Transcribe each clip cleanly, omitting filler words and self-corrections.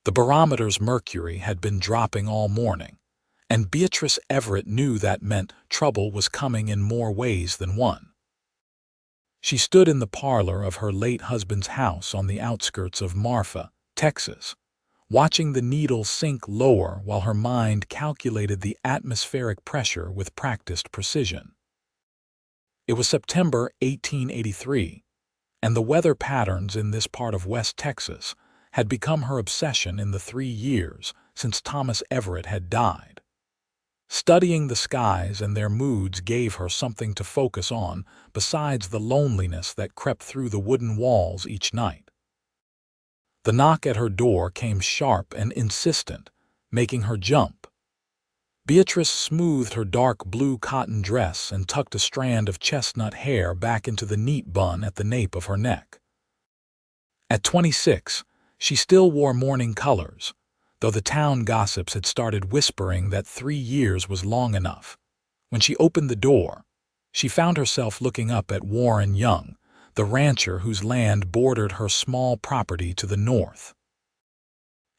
The barometer's mercury had been dropping all morning, and Beatrice Everett knew that meant trouble was coming in more ways than one. She stood in the parlor of her late husband's house on the outskirts of Marfa, Texas, watching the needle sink lower while her mind calculated the atmospheric pressure with practiced precision. It was September 1883, and the weather patterns in this part of West Texas had become her obsession in the 3 years since Thomas Everett had died. Studying the skies and their moods gave her something to focus on besides the loneliness that crept through the wooden walls each night. The knock at her door came sharp and insistent, making her jump. Beatrice smoothed her dark blue cotton dress and tucked a strand of chestnut hair back into the neat bun at the nape of her neck. At 26, she still wore mourning colors, though the town gossips had started whispering that 3 years was long enough. When she opened the door, she found herself looking up at Warren Young, the rancher whose land bordered her small property to the north.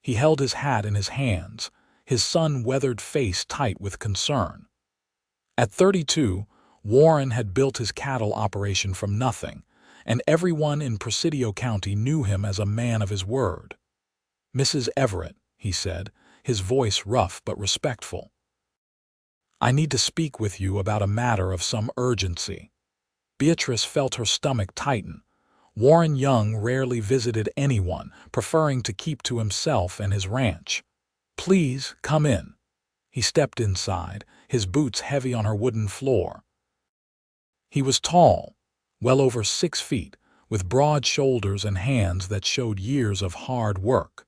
He held his hat in his hands, his sun-weathered face tight with concern. At 32, Warren had built his cattle operation from nothing, and everyone in Presidio County knew him as a man of his word. "Mrs. Everett," he said, his voice rough but respectful, "I need to speak with you about a matter of some urgency." Beatrice felt her stomach tighten. Warren Young rarely visited anyone, preferring to keep to himself and his ranch. "Please, come in." He stepped inside, his boots heavy on her wooden floor. He was tall, well over 6 feet, with broad shoulders and hands that showed years of hard work.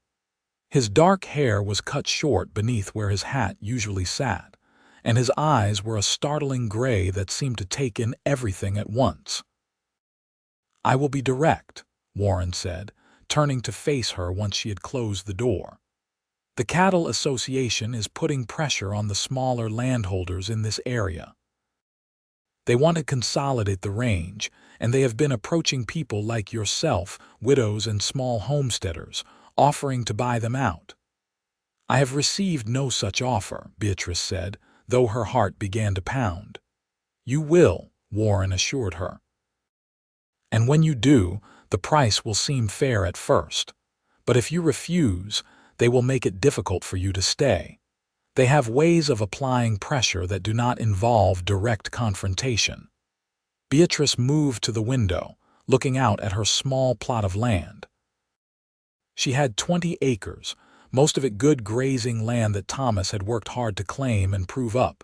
His dark hair was cut short beneath where his hat usually sat, and his eyes were a startling gray that seemed to take in everything at once. "I will be direct," Warren said, turning to face her once she had closed the door. "The Cattle Association is putting pressure on the smaller landholders in this area. They want to consolidate the range, and they have been approaching people like yourself, widows and small homesteaders, offering to buy them out." "I have received no such offer," Beatrice said, though her heart began to pound. "You will," Warren assured her. "And when you do, the price will seem fair at first. But if you refuse, they will make it difficult for you to stay. They have ways of applying pressure that do not involve direct confrontation." Beatrice moved to the window, looking out at her small plot of land. She had 20 acres, most of it good grazing land that Thomas had worked hard to claim and prove up.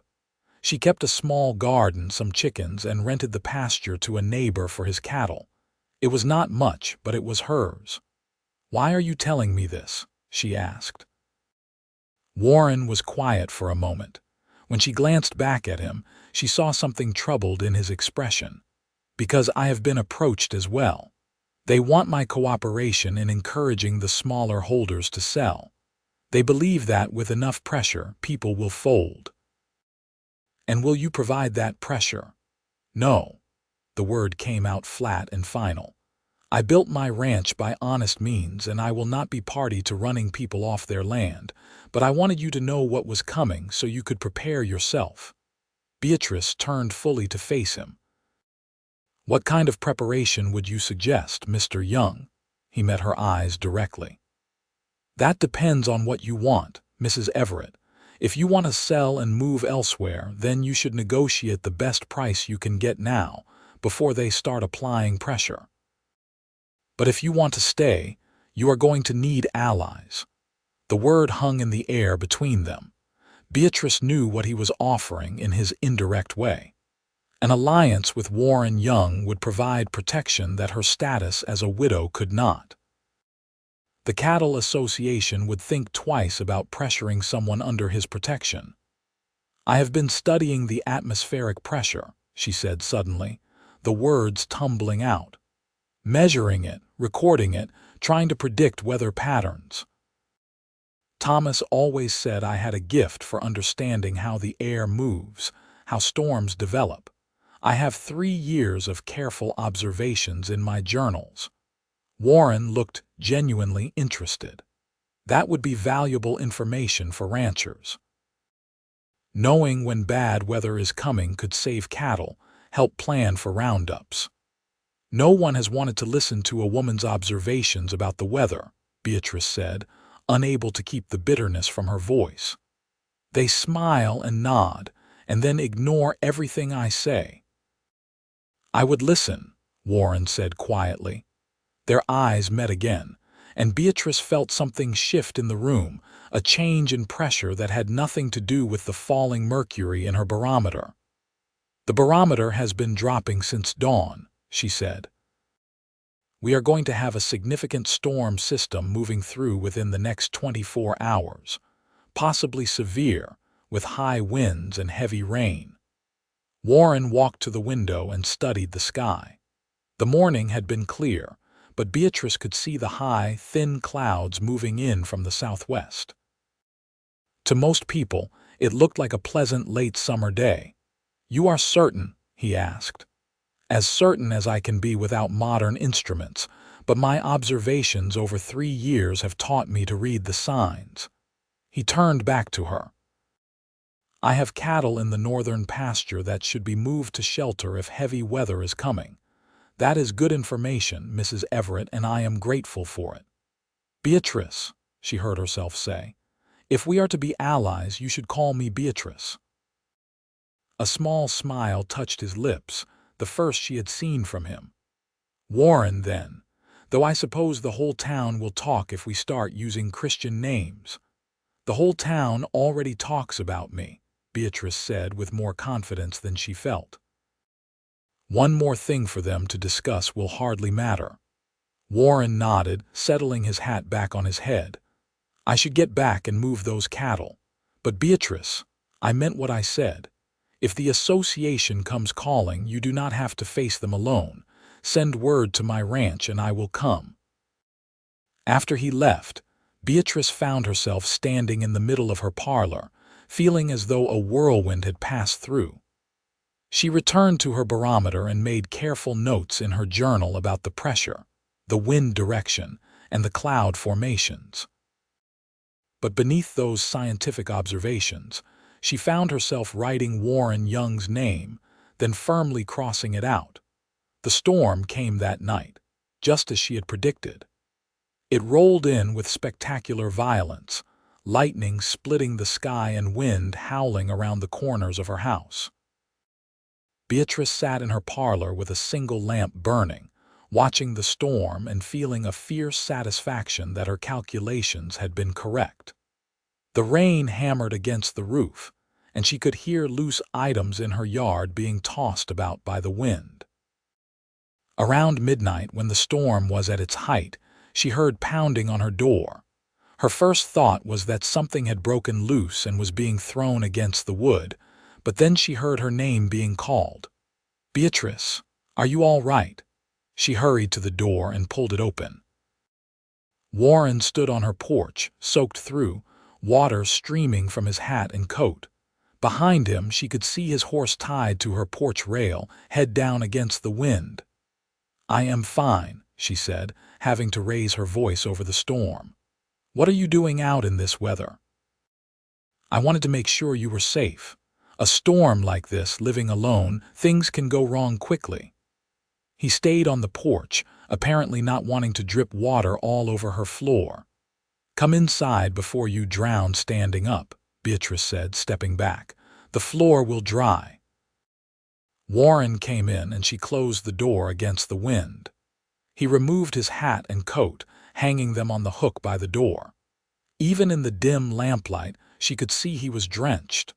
She kept a small garden, some chickens, and rented the pasture to a neighbor for his cattle. It was not much, but it was hers. "Why are you telling me this?" she asked. Warren was quiet for a moment. When she glanced back at him, she saw something troubled in his expression. "Because I have been approached as well. They want my cooperation in encouraging the smaller holders to sell. They believe that with enough pressure, people will fold." "And will you provide that pressure?" "No." The word came out flat and final. "I built my ranch by honest means, and I will not be party to running people off their land, but I wanted you to know what was coming so you could prepare yourself." Beatrice turned fully to face him. "What kind of preparation would you suggest, Mr. Young?" He met her eyes directly. "That depends on what you want, Mrs. Everett. If you want to sell and move elsewhere, then you should negotiate the best price you can get now, before they start applying pressure. But if you want to stay, you are going to need allies." The word hung in the air between them. Beatrice knew what he was offering in his indirect way. An alliance with Warren Young would provide protection that her status as a widow could not. The Cattle Association would think twice about pressuring someone under his protection. "I have been studying the atmospheric pressure," she said suddenly, the words tumbling out. "Measuring it, recording it, trying to predict weather patterns. Thomas always said I had a gift for understanding how the air moves, how storms develop. I have 3 years of careful observations in my journals." Warren looked genuinely interested. That would be valuable information for ranchers. Knowing when bad weather is coming could save cattle, help plan for roundups. No one has wanted to listen to a woman's observations about the weather, Beatrice said, unable to keep the bitterness from her voice. They smile and nod, and then ignore everything I say. I would listen, Warren said quietly. Their eyes met again, and Beatrice felt something shift in the room, a change in pressure that had nothing to do with the falling mercury in her barometer. The barometer has been dropping since dawn, she said. We are going to have a significant storm system moving through within the next 24 hours, possibly severe, with high winds and heavy rain. Warren walked to the window and studied the sky. The morning had been clear, but Beatrice could see the high, thin clouds moving in from the southwest. To most people, it looked like a pleasant late summer day. "You are certain?" he asked. "As certain as I can be without modern instruments, but my observations over 3 years have taught me to read the signs." He turned back to her. "I have cattle in the northern pasture that should be moved to shelter if heavy weather is coming. That is good information, Mrs. Everett, and I am grateful for it." "Beatrice," she heard herself say. "If we are to be allies, you should call me Beatrice." A small smile touched his lips, the first she had seen from him. "Warren, then, though I suppose the whole town will talk if we start using Christian names." "The whole town already talks about me," Beatrice said with more confidence than she felt. "One more thing for them to discuss will hardly matter." Warren nodded, settling his hat back on his head. "I should get back and move those cattle. But Beatrice, I meant what I said. If the association comes calling, you do not have to face them alone. Send word to my ranch and I will come." After he left, Beatrice found herself standing in the middle of her parlor, feeling as though a whirlwind had passed through. She returned to her barometer and made careful notes in her journal about the pressure, the wind direction, and the cloud formations. But beneath those scientific observations, she found herself writing Warren Young's name, then firmly crossing it out. The storm came that night, just as she had predicted. It rolled in with spectacular violence, lightning splitting the sky and wind howling around the corners of her house. Beatrice sat in her parlor with a single lamp burning, watching the storm and feeling a fierce satisfaction that her calculations had been correct. The rain hammered against the roof, and she could hear loose items in her yard being tossed about by the wind. Around midnight, when the storm was at its height, she heard pounding on her door. Her first thought was that something had broken loose and was being thrown against the wood, but then she heard her name being called. "Beatrice, are you all right?" She hurried to the door and pulled it open. Warren stood on her porch, soaked through, water streaming from his hat and coat. Behind him, she could see his horse tied to her porch rail, head down against the wind. "I am fine," she said, having to raise her voice over the storm. "What are you doing out in this weather?" "I wanted to make sure you were safe. A storm like this, living alone, things can go wrong quickly." He stayed on the porch, apparently not wanting to drip water all over her floor. "Come inside before you drown standing up," Beatrice said, stepping back. "The floor will dry." Warren came in and she closed the door against the wind. He removed his hat and coat, hanging them on the hook by the door. Even in the dim lamplight, she could see he was drenched.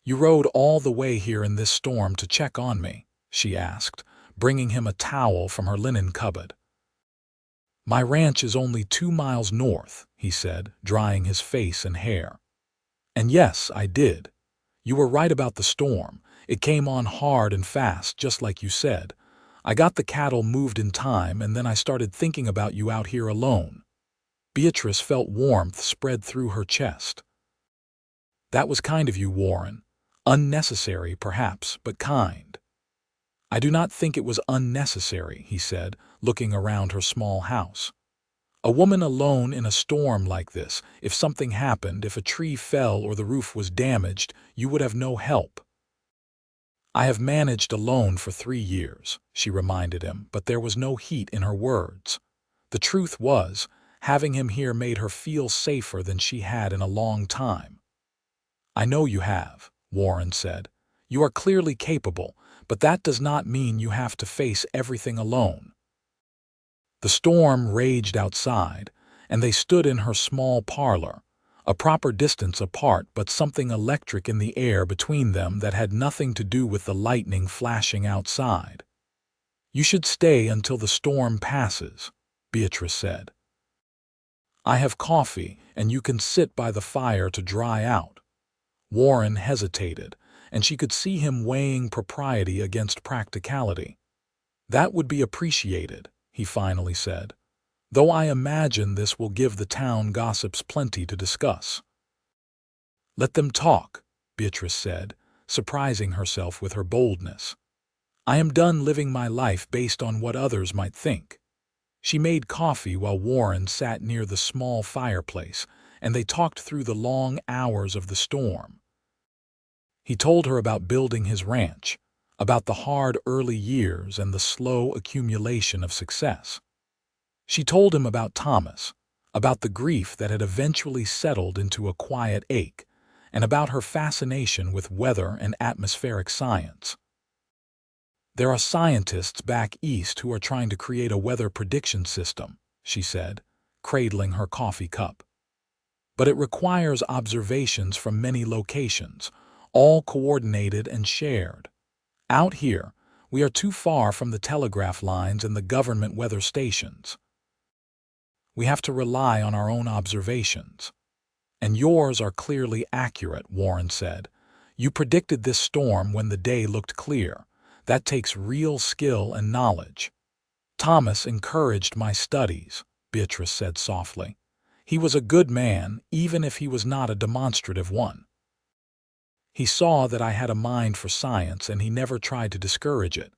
"You rode all the way here in this storm to check on me?" she asked, bringing him a towel from her linen cupboard. "My ranch is only 2 miles north," he said, drying his face and hair. "And yes, I did. You were right about the storm. It came on hard and fast, just like you said. I got the cattle moved in time, and then I started thinking about you out here alone." Beatrice felt warmth spread through her chest. "That was kind of you, Warren. Unnecessary, perhaps, but kind." "I do not think it was unnecessary," he said, looking around her small house. A woman alone in a storm like this, if something happened, if a tree fell or the roof was damaged, you would have no help. I have managed alone for 3 years, she reminded him, but there was no heat in her words. The truth was, having him here made her feel safer than she had in a long time. I know you have, Warren said. You are clearly capable, but that does not mean you have to face everything alone. The storm raged outside, and they stood in her small parlor, a proper distance apart but something electric in the air between them that had nothing to do with the lightning flashing outside. You should stay until the storm passes, Beatrice said. I have coffee, and you can sit by the fire to dry out. Warren hesitated, and she could see him weighing propriety against practicality. That would be appreciated, he finally said, though I imagine this will give the town gossips plenty to discuss. Let them talk, Beatrice said, surprising herself with her boldness. I am done living my life based on what others might think. She made coffee while Warren sat near the small fireplace, and they talked through the long hours of the storm. He told her about building his ranch, about the hard early years and the slow accumulation of success. She told him about Thomas, about the grief that had eventually settled into a quiet ache, and about her fascination with weather and atmospheric science. There are scientists back east who are trying to create a weather prediction system, she said, cradling her coffee cup. But it requires observations from many locations, all coordinated and shared. Out here, we are too far from the telegraph lines and the government weather stations. We have to rely on our own observations. And yours are clearly accurate, Warren said. You predicted this storm when the day looked clear. That takes real skill and knowledge. Thomas encouraged my studies, Beatrice said softly. He was a good man, even if he was not a demonstrative one. He saw that I had a mind for science, and he never tried to discourage it.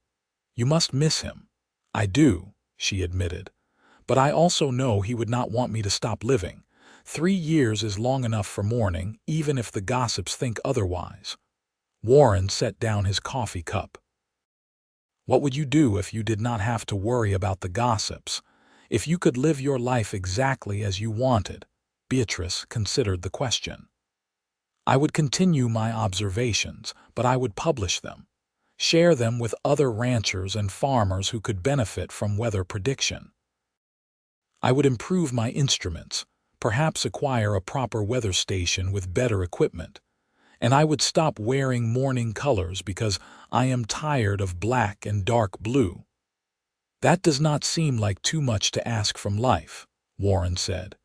You must miss him. I do, she admitted. But I also know he would not want me to stop living. 3 years is long enough for mourning, even if the gossips think otherwise. Warren set down his coffee cup. What would you do if you did not have to worry about the gossips? If you could live your life exactly as you wanted? Beatrice considered the question. I would continue my observations, but I would publish them. Share them with other ranchers and farmers who could benefit from weather prediction. I would improve my instruments, perhaps acquire a proper weather station with better equipment. And I would stop wearing mourning colors because I am tired of black and dark blue. That does not seem like too much to ask from life, Warren said.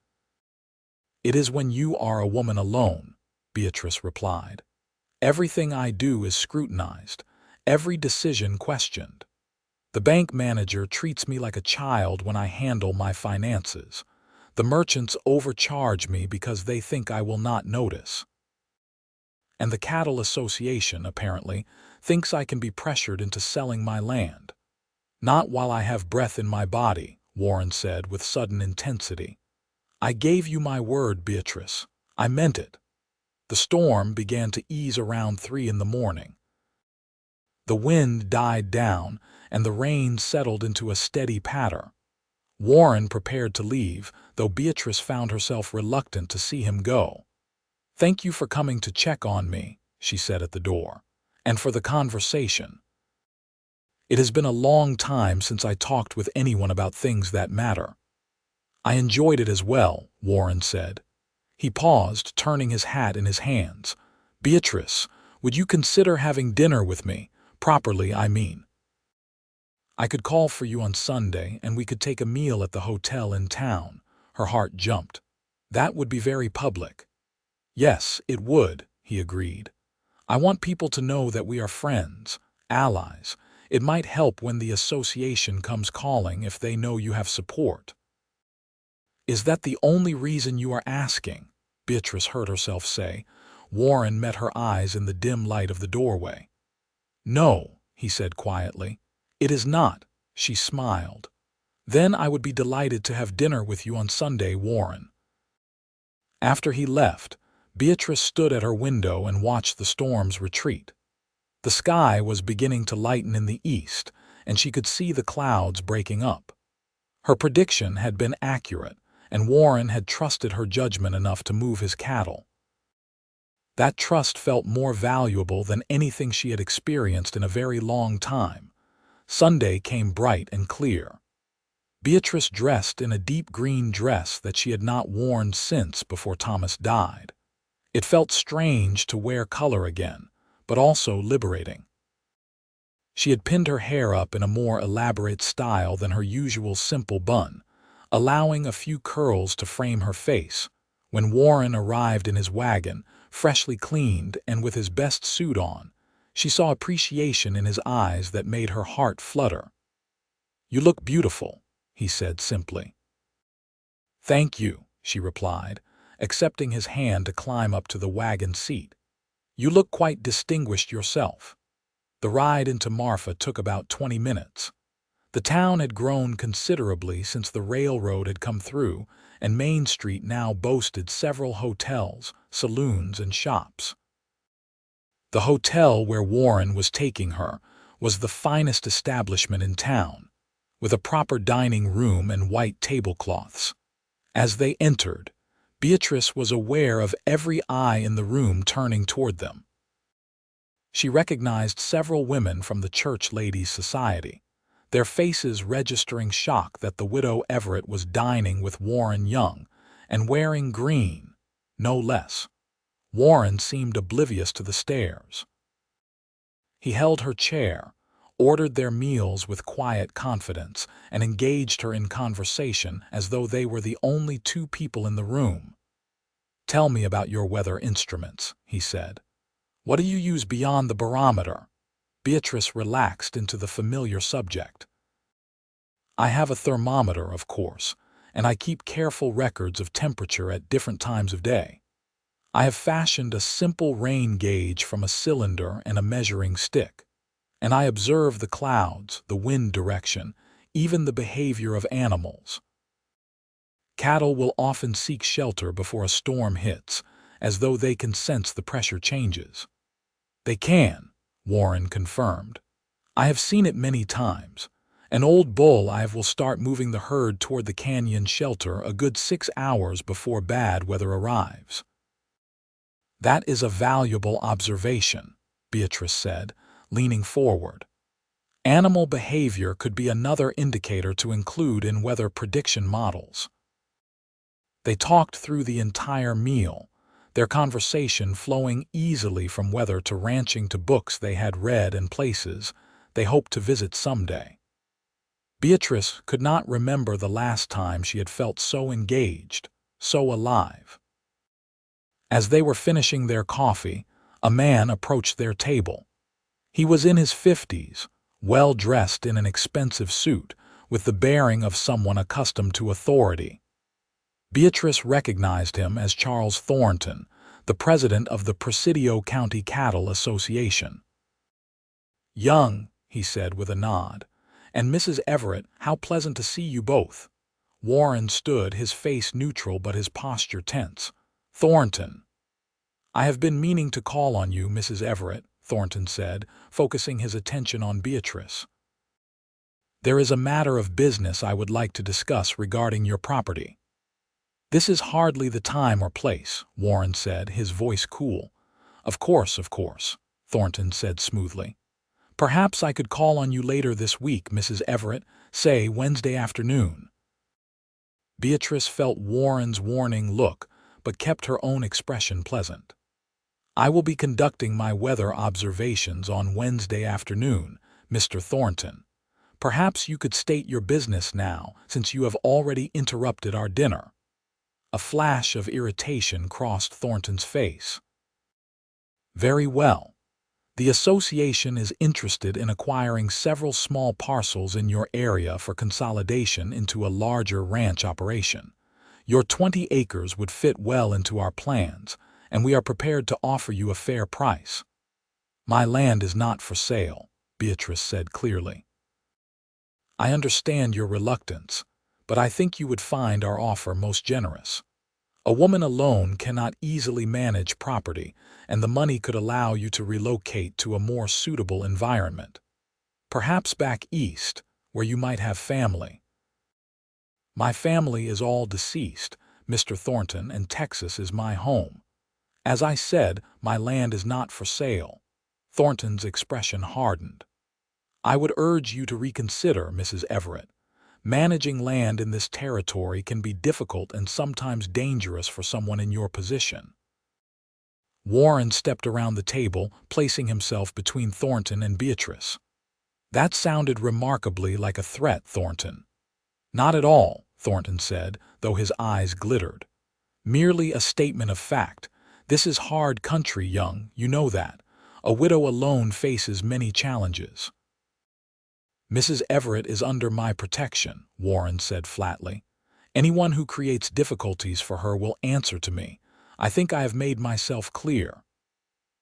It is when you are a woman alone, Beatrice replied. Everything I do is scrutinized, every decision questioned. The bank manager treats me like a child when I handle my finances. The merchants overcharge me because they think I will not notice. And the Cattle Association, apparently, thinks I can be pressured into selling my land. Not while I have breath in my body, Warren said with sudden intensity. I gave you my word, Beatrice. I meant it. The storm began to ease around 3 in the morning. The wind died down, and the rain settled into a steady patter. Warren prepared to leave, though Beatrice found herself reluctant to see him go. Thank you for coming to check on me, she said at the door, and for the conversation. It has been a long time since I talked with anyone about things that matter. I enjoyed it as well, Warren said. He paused, turning his hat in his hands. Beatrice, would you consider having dinner with me? Properly, I mean. I could call for you on Sunday, and we could take a meal at the hotel in town. Her heart jumped. That would be very public. Yes, it would, he agreed. I want people to know that we are friends, allies. It might help when the association comes calling if they know you have support. Is that the only reason you are asking? Beatrice heard herself say. Warren met her eyes in the dim light of the doorway. No, he said quietly. It is not, she smiled. Then I would be delighted to have dinner with you on Sunday, Warren. After he left, Beatrice stood at her window and watched the storm's retreat. The sky was beginning to lighten in the east, and she could see the clouds breaking up. Her prediction had been accurate, and Warren had trusted her judgment enough to move his cattle. That trust felt more valuable than anything she had experienced in a very long time. Sunday came bright and clear. Beatrice dressed in a deep green dress that she had not worn since before Thomas died. It felt strange to wear color again, but also liberating. She had pinned her hair up in a more elaborate style than her usual simple bun, allowing a few curls to frame her face. When Warren arrived in his wagon, freshly cleaned and with his best suit on, she saw appreciation in his eyes that made her heart flutter. "You look beautiful," he said simply. "Thank you," she replied, accepting his hand to climb up to the wagon seat. "You look quite distinguished yourself." The ride into Marfa took about 20 minutes. The town had grown considerably since the railroad had come through, and Main Street now boasted several hotels, saloons, and shops. The hotel where Warren was taking her was the finest establishment in town, with a proper dining room and white tablecloths. As they entered, Beatrice was aware of every eye in the room turning toward them. She recognized several women from the Church Ladies' Society, their faces registering shock that the widow Everett was dining with Warren Young and wearing green, no less. Warren seemed oblivious to the stares. He held her chair, ordered their meals with quiet confidence, and engaged her in conversation as though they were the only two people in the room. "Tell me about your weather instruments," he said. "What do you use beyond the barometer?" Beatrice relaxed into the familiar subject. "I have a thermometer, of course, and I keep careful records of temperature at different times of day. I have fashioned a simple rain gauge from a cylinder and a measuring stick, and I observe the clouds, the wind direction, even the behavior of animals. Cattle will often seek shelter before a storm hits, as though they can sense the pressure changes." "They can," Warren confirmed. "I have seen it many times. An old bull will start moving the herd toward the canyon shelter a good 6 hours before bad weather arrives." "That is a valuable observation," Beatrice said, leaning forward. "Animal behavior could be another indicator to include in weather prediction models." They talked through the entire meal, their conversation flowing easily from weather to ranching to books they had read and places they hoped to visit someday. Beatrice could not remember the last time she had felt so engaged, so alive. As they were finishing their coffee, a man approached their table. He was in his 50s, well dressed in an expensive suit, with the bearing of someone accustomed to authority. Beatrice recognized him as Charles Thornton, the president of the Presidio County Cattle Association. "Young," he said with a nod, "and Mrs. Everett, how pleasant to see you both." Warren stood, his face neutral but his posture tense. "Thornton." "I have been meaning to call on you, Mrs. Everett," Thornton said, focusing his attention on Beatrice. "There is a matter of business I would like to discuss regarding your property." "This is hardly the time or place," Warren said, his voice cool. Of course," Thornton said smoothly. "Perhaps I could call on you later this week, Mrs. Everett, say Wednesday afternoon." Beatrice felt Warren's warning look, but kept her own expression pleasant. "I will be conducting my weather observations on Wednesday afternoon, Mr. Thornton. Perhaps you could state your business now, since you have already interrupted our dinner." A flash of irritation crossed Thornton's face. "Very well. The association is interested in acquiring several small parcels in your area for consolidation into a larger ranch operation. Your 20 acres would fit well into our plans, and we are prepared to offer you a fair price." "My land is not for sale," Beatrice said clearly. I understand your reluctance, but I think you would find our offer most generous. A woman alone cannot easily manage property, and the money could allow you to relocate to a more suitable environment. Perhaps back east, where you might have family. My family is all deceased, Mr. Thornton, and Texas is my home. As I said, my land is not for sale. Thornton's expression hardened. I would urge you to reconsider, Mrs. Everett. Managing land in this territory can be difficult and sometimes dangerous for someone in your position. Warren stepped around the table, placing himself between Thornton and Beatrice. That sounded remarkably like a threat, Thornton. Not at all, Thornton said, though his eyes glittered. Merely a statement of fact. This is hard country, young, you know that. A widow alone faces many challenges. Mrs. Everett is under my protection, Warren said flatly. Anyone who creates difficulties for her will answer to me. I think I have made myself clear.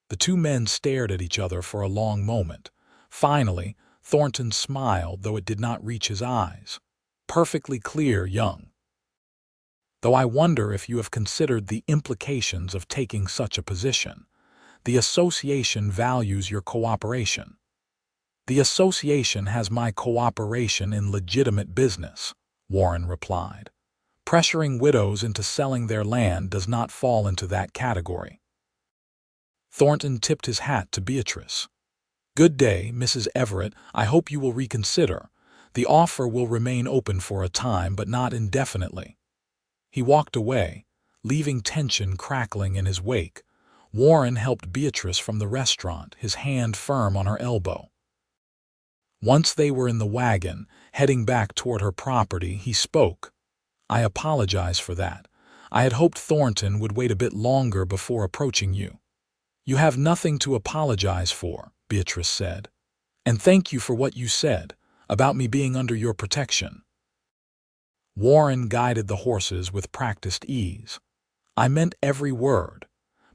The two men stared at each other for a long moment. Finally, Thornton smiled, though it did not reach his eyes. Perfectly clear, young. Though I wonder if you have considered the implications of taking such a position. The association values your cooperation. The association has my cooperation in legitimate business, Warren replied. Pressuring widows into selling their land does not fall into that category. Thornton tipped his hat to Beatrice. Good day, Mrs. Everett. I hope you will reconsider. The offer will remain open for a time, but not indefinitely. He walked away, leaving tension crackling in his wake. Warren helped Beatrice from the restaurant, his hand firm on her elbow. Once they were in the wagon, heading back toward her property, he spoke. I apologize for that. I had hoped Thornton would wait a bit longer before approaching you. You have nothing to apologize for, Beatrice said. And thank you for what you said about me being under your protection. Warren guided the horses with practiced ease. I meant every word.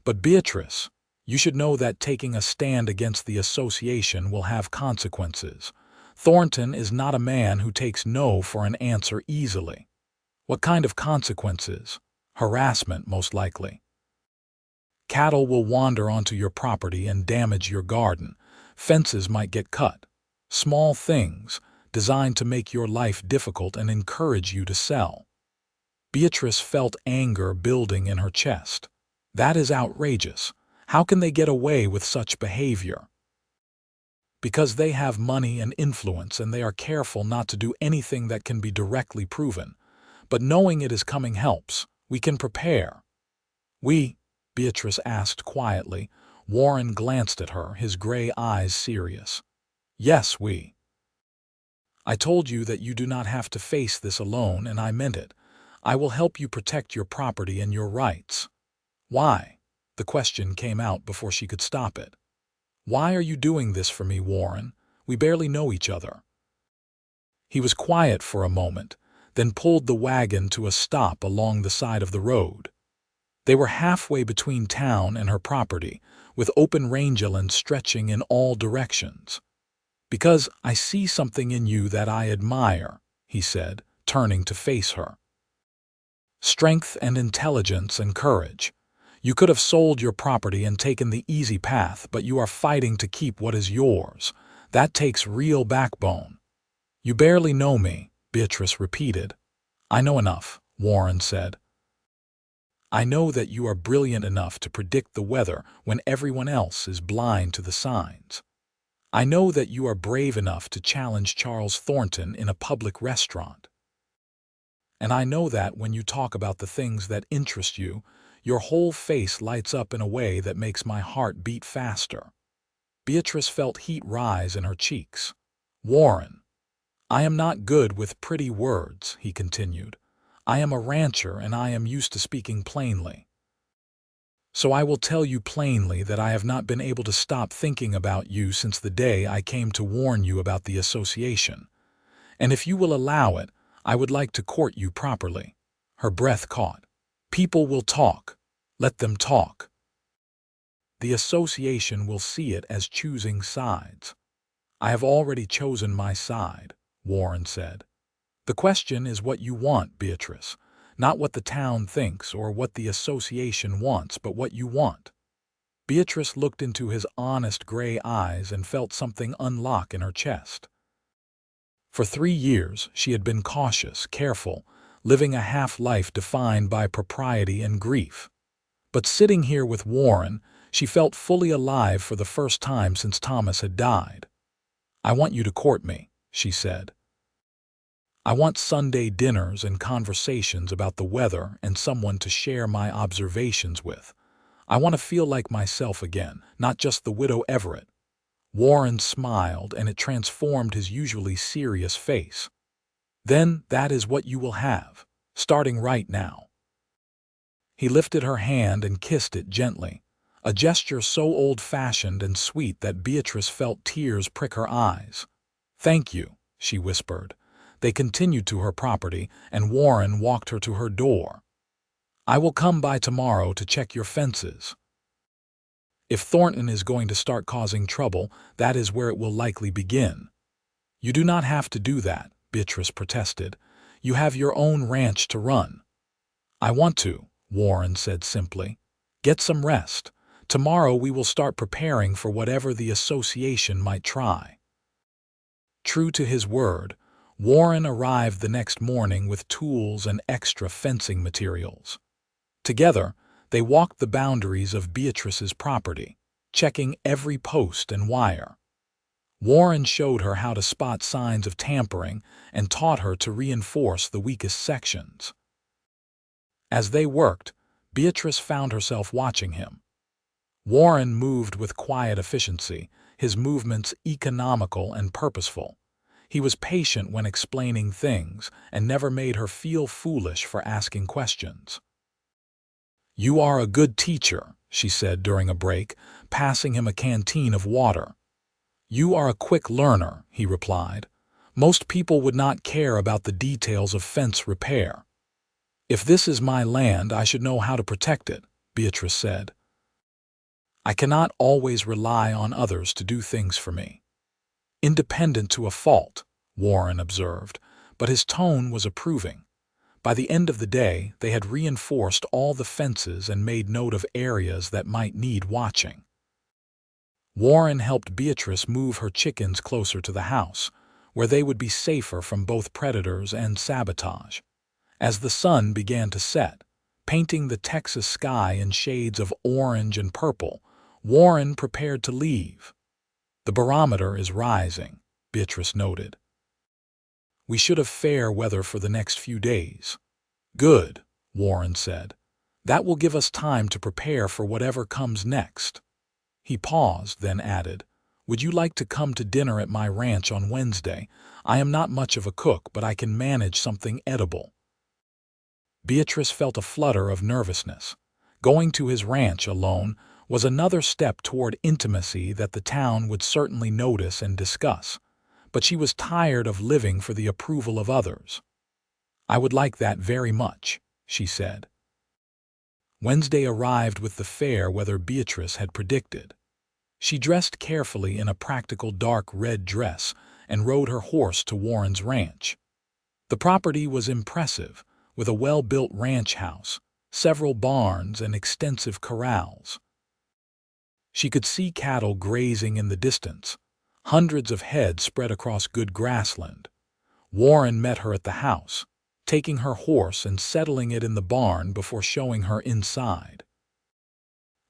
But Beatrice, you should know that taking a stand against the association will have consequences. Thornton is not a man who takes no for an answer easily. What kind of consequences? Harassment, most likely. Cattle will wander onto your property and damage your garden. Fences might get cut. Small things, designed to make your life difficult and encourage you to sell. Beatrice felt anger building in her chest. That is outrageous. How can they get away with such behavior? Because they have money and influence and they are careful not to do anything that can be directly proven. But knowing it is coming helps. We can prepare. Beatrice asked quietly. Warren glanced at her, his gray eyes serious. Yes, we. I told you that you do not have to face this alone, and I meant it. I will help you protect your property and your rights. Why? The question came out before she could stop it. Why are you doing this for me, Warren? We barely know each other. He was quiet for a moment, then pulled the wagon to a stop along the side of the road. They were halfway between town and her property, with open rangeland stretching in all directions. Because I see something in you that I admire, he said, turning to face her. Strength and intelligence and courage. You could have sold your property and taken the easy path, but you are fighting to keep what is yours. That takes real backbone. You barely know me, Beatrice repeated. I know enough, Warren said. I know that you are brilliant enough to predict the weather when everyone else is blind to the signs. I know that you are brave enough to challenge Charles Thornton in a public restaurant. And I know that when you talk about the things that interest you, your whole face lights up in a way that makes my heart beat faster. Beatrice felt heat rise in her cheeks. Warren, I am not good with pretty words, he continued. I am a rancher and I am used to speaking plainly. So I will tell you plainly that I have not been able to stop thinking about you since the day I came to warn you about the association. And if you will allow it, I would like to court you properly. Her breath caught. People will talk. Let them talk. The association will see it as choosing sides. I have already chosen my side, Warren said. The question is what you want, Beatrice. Not what the town thinks or what the association wants, but what you want. Beatrice looked into his honest gray eyes and felt something unlock in her chest. For 3 years, she had been cautious, careful, living a half-life defined by propriety and grief. But sitting here with Warren, she felt fully alive for the first time since Thomas had died. I want you to court me, she said. I want Sunday dinners and conversations about the weather and someone to share my observations with. I want to feel like myself again, not just the widow Everett. Warren smiled, and it transformed his usually serious face. Then that is what you will have, starting right now. He lifted her hand and kissed it gently, a gesture so old-fashioned and sweet that Beatrice felt tears prick her eyes. Thank you, she whispered. They continued to her property, and Warren walked her to her door. I will come by tomorrow to check your fences. If Thornton is going to start causing trouble, that is where it will likely begin. You do not have to do that, Beatrice protested. You have your own ranch to run. I want to, Warren said simply. Get some rest. Tomorrow we will start preparing for whatever the association might try. True to his word, Warren arrived the next morning with tools and extra fencing materials. Together, they walked the boundaries of Beatrice's property, checking every post and wire. Warren showed her how to spot signs of tampering and taught her to reinforce the weakest sections. As they worked, Beatrice found herself watching him. Warren moved with quiet efficiency, his movements economical and purposeful. He was patient when explaining things and never made her feel foolish for asking questions. You are a good teacher, she said during a break, passing him a canteen of water. You are a quick learner, he replied. Most people would not care about the details of fence repair. If this is my land, I should know how to protect it, Beatrice said. I cannot always rely on others to do things for me. Independent to a fault, Warren observed, but his tone was approving. By the end of the day, they had reinforced all the fences and made note of areas that might need watching. Warren helped Beatrice move her chickens closer to the house, where they would be safer from both predators and sabotage. As the sun began to set, painting the Texas sky in shades of orange and purple, Warren prepared to leave. The barometer is rising, Beatrice noted. We should have fair weather for the next few days. Good, Warren said. That will give us time to prepare for whatever comes next. He paused, then added, Would you like to come to dinner at my ranch on Wednesday? I am not much of a cook, but I can manage something edible. Beatrice felt a flutter of nervousness. Going to his ranch alone was another step toward intimacy that the town would certainly notice and discuss, but she was tired of living for the approval of others. I would like that very much, she said. Wednesday arrived with the fair weather Beatrice had predicted. She dressed carefully in a practical dark red dress and rode her horse to Warren's ranch. The property was impressive, with a well-built ranch house, several barns, and extensive corrals. She could see cattle grazing in the distance, hundreds of head spread across good grassland. Warren met her at the house, taking her horse and settling it in the barn before showing her inside.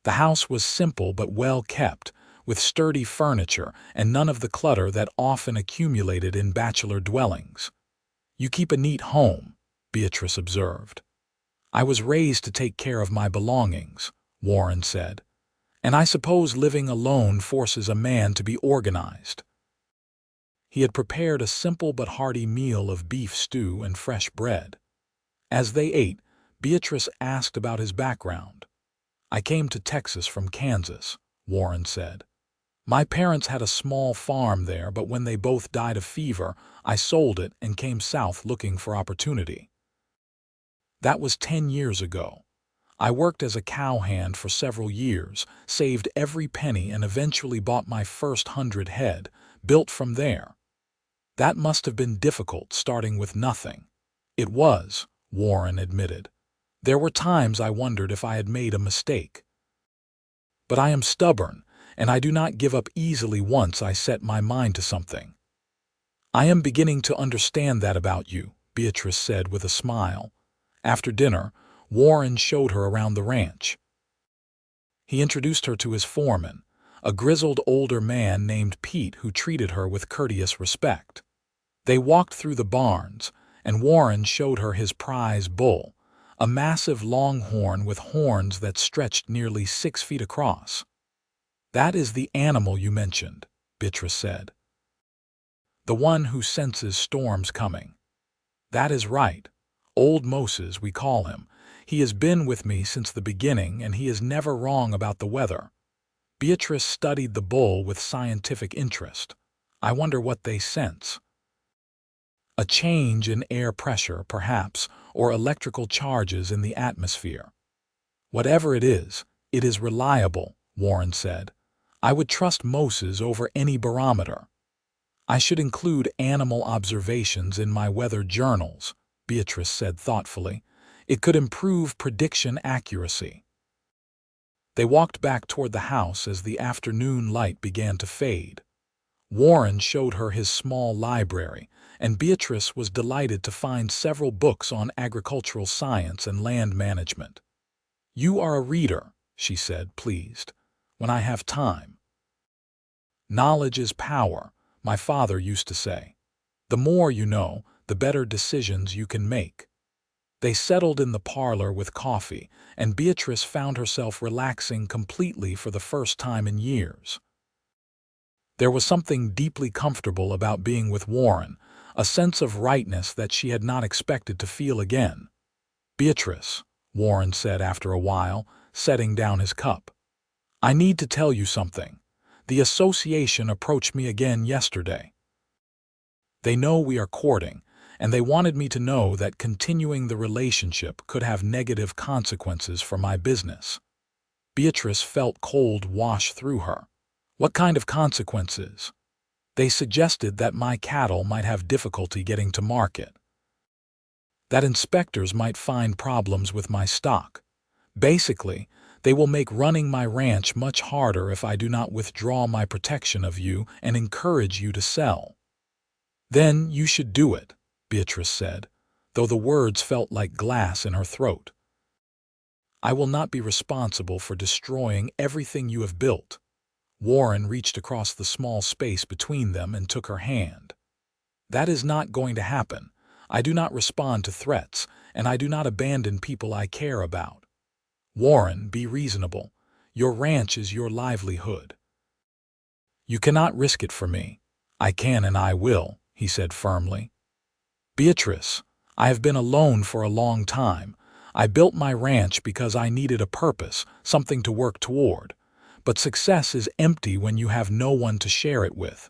The house was simple but well kept, with sturdy furniture and none of the clutter that often accumulated in bachelor dwellings. You keep a neat home, Beatrice observed. I was raised to take care of my belongings, Warren said, and I suppose living alone forces a man to be organized. He had prepared a simple but hearty meal of beef stew and fresh bread. As they ate, Beatrice asked about his background. I came to Texas from Kansas, Warren said. My parents had a small farm there, but when they both died of fever, I sold it and came south looking for opportunity. That was 10 years ago. I worked as a cowhand for several years, saved every penny, and eventually bought my first 100 head, built from there. That must have been difficult, starting with nothing. It was, Warren admitted. There were times I wondered if I had made a mistake. But I am stubborn, and I do not give up easily once I set my mind to something. I am beginning to understand that about you, Beatrice said with a smile. After dinner, Warren showed her around the ranch. He introduced her to his foreman, a grizzled older man named Pete who treated her with courteous respect. They walked through the barns, and Warren showed her his prize bull, a massive longhorn with horns that stretched nearly 6 feet across. "That is the animal you mentioned," Beatrice said. "The one who senses storms coming." "That is right. Old Moses, we call him. He has been with me since the beginning, and he is never wrong about the weather." Beatrice studied the bull with scientific interest. "I wonder what they sense." "A change in air pressure, perhaps, or electrical charges in the atmosphere." "Whatever it is reliable," Warren said. "I would trust Moses over any barometer." "I should include animal observations in my weather journals," Beatrice said thoughtfully. "It could improve prediction accuracy." They walked back toward the house as the afternoon light began to fade. Warren showed her his small library, and Beatrice was delighted to find several books on agricultural science and land management. "You are a reader," she said, pleased. "When I have time." "Knowledge is power," my father used to say. "The more you know, the better decisions you can make." They settled in the parlor with coffee, and Beatrice found herself relaxing completely for the first time in years. There was something deeply comfortable about being with Warren, a sense of rightness that she had not expected to feel again. "Beatrice," Warren said after a while, setting down his cup, "I need to tell you something. The association approached me again yesterday. They know we are courting, and they wanted me to know that continuing the relationship could have negative consequences for my business." Beatrice felt cold wash through her. "What kind of consequences?" "They suggested that my cattle might have difficulty getting to market. That inspectors might find problems with my stock. Basically, they will make running my ranch much harder if I do not withdraw my protection of you and encourage you to sell." "Then you should do it," Beatrice said, though the words felt like glass in her throat. "I will not be responsible for destroying everything you have built." Warren reached across the small space between them and took her hand. "That is not going to happen. I do not respond to threats, and I do not abandon people I care about." "Warren, be reasonable. Your ranch is your livelihood." "You cannot risk it for me." "I can and I will," he said firmly. "Beatrice, I have been alone for a long time. I built my ranch because I needed a purpose, something to work toward. But success is empty when you have no one to share it with.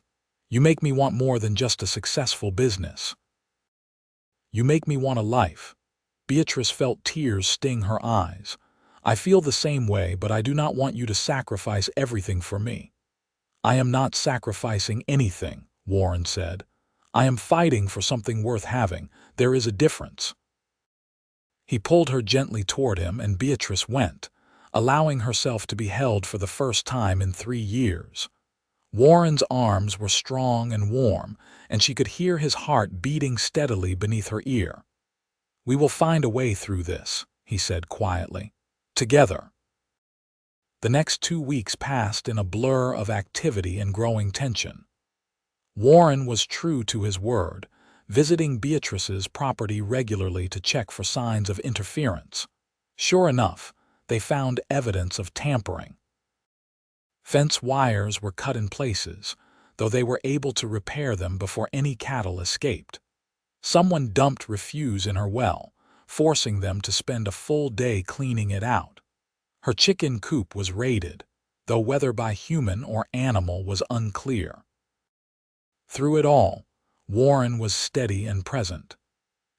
You make me want more than just a successful business. You make me want a life." Beatrice felt tears sting her eyes. "I feel the same way, but I do not want you to sacrifice everything for me." "I am not sacrificing anything," Warren said. "I am fighting for something worth having. There is a difference." He pulled her gently toward him, and Beatrice went, allowing herself to be held for the first time in 3 years. Warren's arms were strong and warm, and she could hear his heart beating steadily beneath her ear. "We will find a way through this," he said quietly. "Together." The next 2 weeks passed in a blur of activity and growing tension. Warren was true to his word, visiting Beatrice's property regularly to check for signs of interference. Sure enough, they found evidence of tampering. Fence wires were cut in places, though they were able to repair them before any cattle escaped. Someone dumped refuse in her well, forcing them to spend a full day cleaning it out. Her chicken coop was raided, though whether by human or animal was unclear. Through it all, Warren was steady and present.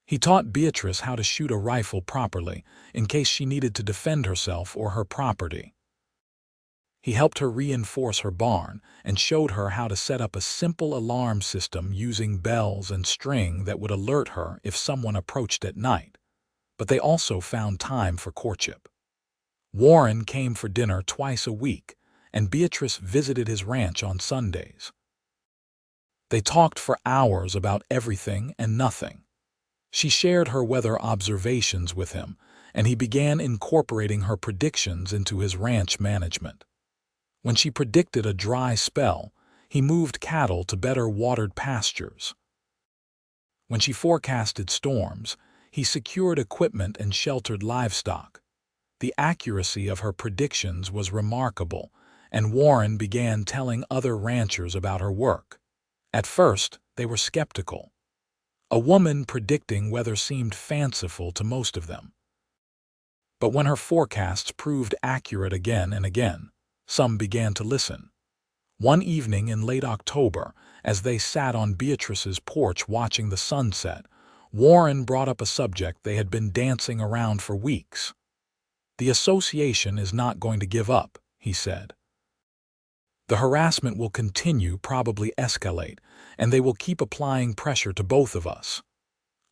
He taught Beatrice how to shoot a rifle properly, in case she needed to defend herself or her property. He helped her reinforce her barn and showed her how to set up a simple alarm system using bells and string that would alert her if someone approached at night. But they also found time for courtship. Warren came for dinner twice a week, and Beatrice visited his ranch on Sundays. They talked for hours about everything and nothing. She shared her weather observations with him, and he began incorporating her predictions into his ranch management. When she predicted a dry spell, he moved cattle to better watered pastures. When she forecasted storms, he secured equipment and sheltered livestock. The accuracy of her predictions was remarkable, and Warren began telling other ranchers about her work. At first, they were skeptical. A woman predicting weather seemed fanciful to most of them. But when her forecasts proved accurate again and again, some began to listen. One evening in late October, as they sat on Beatrice's porch watching the sunset, Warren brought up a subject they had been dancing around for weeks. "The association is not going to give up," he said. "The harassment will continue, probably escalate, and they will keep applying pressure to both of us."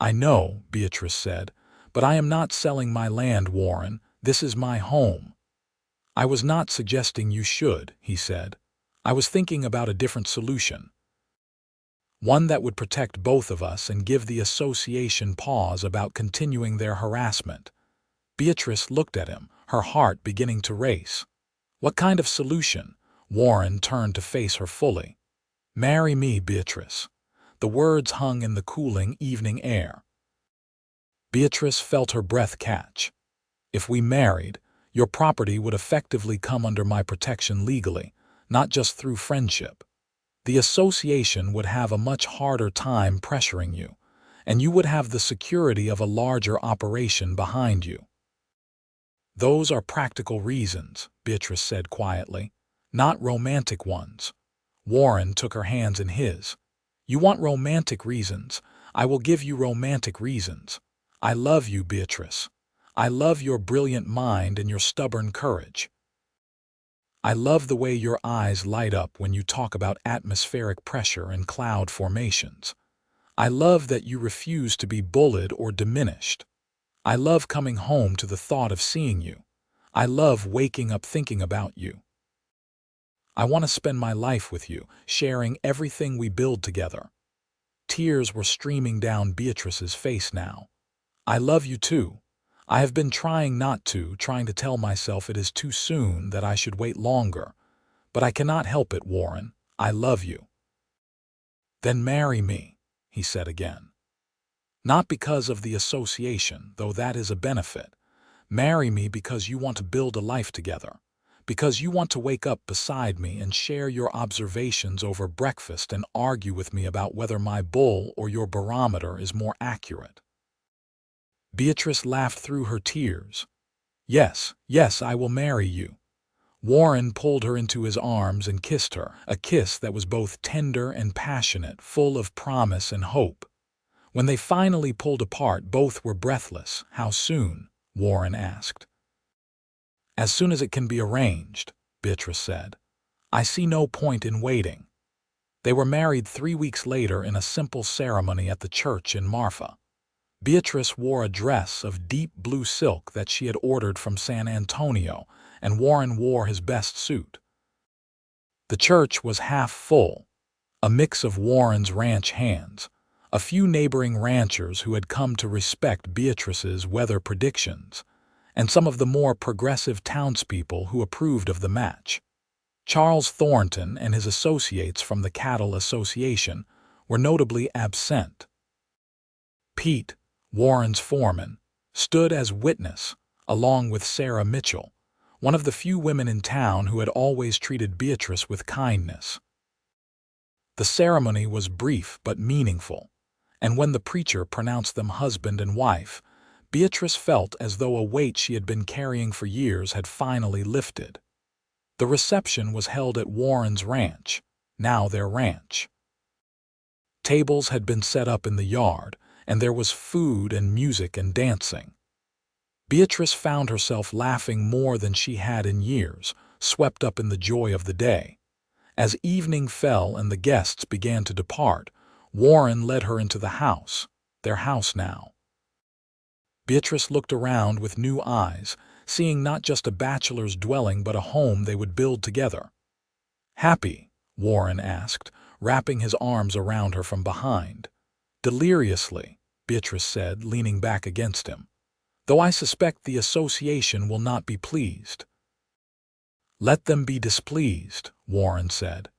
"I know," Beatrice said, "but I am not selling my land, Warren. This is my home." "I was not suggesting you should," he said. "I was thinking about a different solution. One that would protect both of us and give the association pause about continuing their harassment." Beatrice looked at him, her heart beginning to race. "What kind of solution?" Warren turned to face her fully. "Marry me, Beatrice." The words hung in the cooling evening air. Beatrice felt her breath catch. "If we married, your property would effectively come under my protection legally, not just through friendship. The association would have a much harder time pressuring you, and you would have the security of a larger operation behind you." "Those are practical reasons," Beatrice said quietly, "not romantic ones." Warren took her hands in his. "You want romantic reasons. I will give you romantic reasons. I love you, Beatrice. I love your brilliant mind and your stubborn courage. I love the way your eyes light up when you talk about atmospheric pressure and cloud formations. I love that you refuse to be bullied or diminished. I love coming home to the thought of seeing you. I love waking up thinking about you. I want to spend my life with you, sharing everything we build together." Tears were streaming down Beatrice's face now. "I love you too. I have been trying not to, trying to tell myself it is too soon, that I should wait longer. But I cannot help it, Warren. I love you." "Then marry me," he said again. "Not because of the association, though that is a benefit. Marry me because you want to build a life together. Because you want to wake up beside me and share your observations over breakfast and argue with me about whether my bull or your barometer is more accurate." Beatrice laughed through her tears. "Yes, yes, I will marry you." Warren pulled her into his arms and kissed her, a kiss that was both tender and passionate, full of promise and hope. When they finally pulled apart, both were breathless. "How soon?" Warren asked. "As soon as it can be arranged," Beatrice said. "I see no point in waiting." They were married 3 weeks later in a simple ceremony at the church in Marfa. Beatrice wore a dress of deep blue silk that she had ordered from San Antonio, and Warren wore his best suit. The church was half full, a mix of Warren's ranch hands, a few neighboring ranchers who had come to respect Beatrice's weather predictions, and some of the more progressive townspeople who approved of the match. Charles Thornton and his associates from the Cattle Association were notably absent. Pete, Warren's foreman, stood as witness, along with Sarah Mitchell, one of the few women in town who had always treated Beatrice with kindness. The ceremony was brief but meaningful, and when the preacher pronounced them husband and wife, Beatrice felt as though a weight she had been carrying for years had finally lifted. The reception was held at Warren's ranch, now their ranch. Tables had been set up in the yard, and there was food and music and dancing. Beatrice found herself laughing more than she had in years, swept up in the joy of the day. As evening fell and the guests began to depart, Warren led her into the house, their house now. Beatrice looked around with new eyes, seeing not just a bachelor's dwelling but a home they would build together. "Happy?" Warren asked, wrapping his arms around her from behind. "Deliriously," Beatrice said, leaning back against him. "Though I suspect the association will not be pleased." "Let them be displeased," Warren said.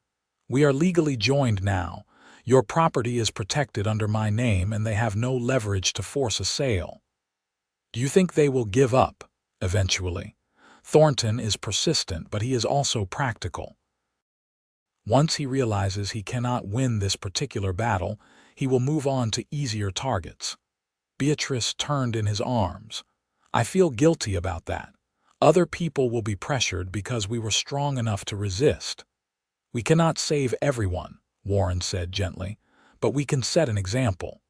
"We are legally joined now. Your property is protected under my name and they have no leverage to force a sale. Do you think they will give up, eventually? Thornton is persistent, but he is also practical. Once he realizes he cannot win this particular battle, he will move on to easier targets." Beatrice turned in his arms. "I feel guilty about that. Other people will be pressured because we were strong enough to resist." "We cannot save everyone," Warren said gently, "but we can set an example.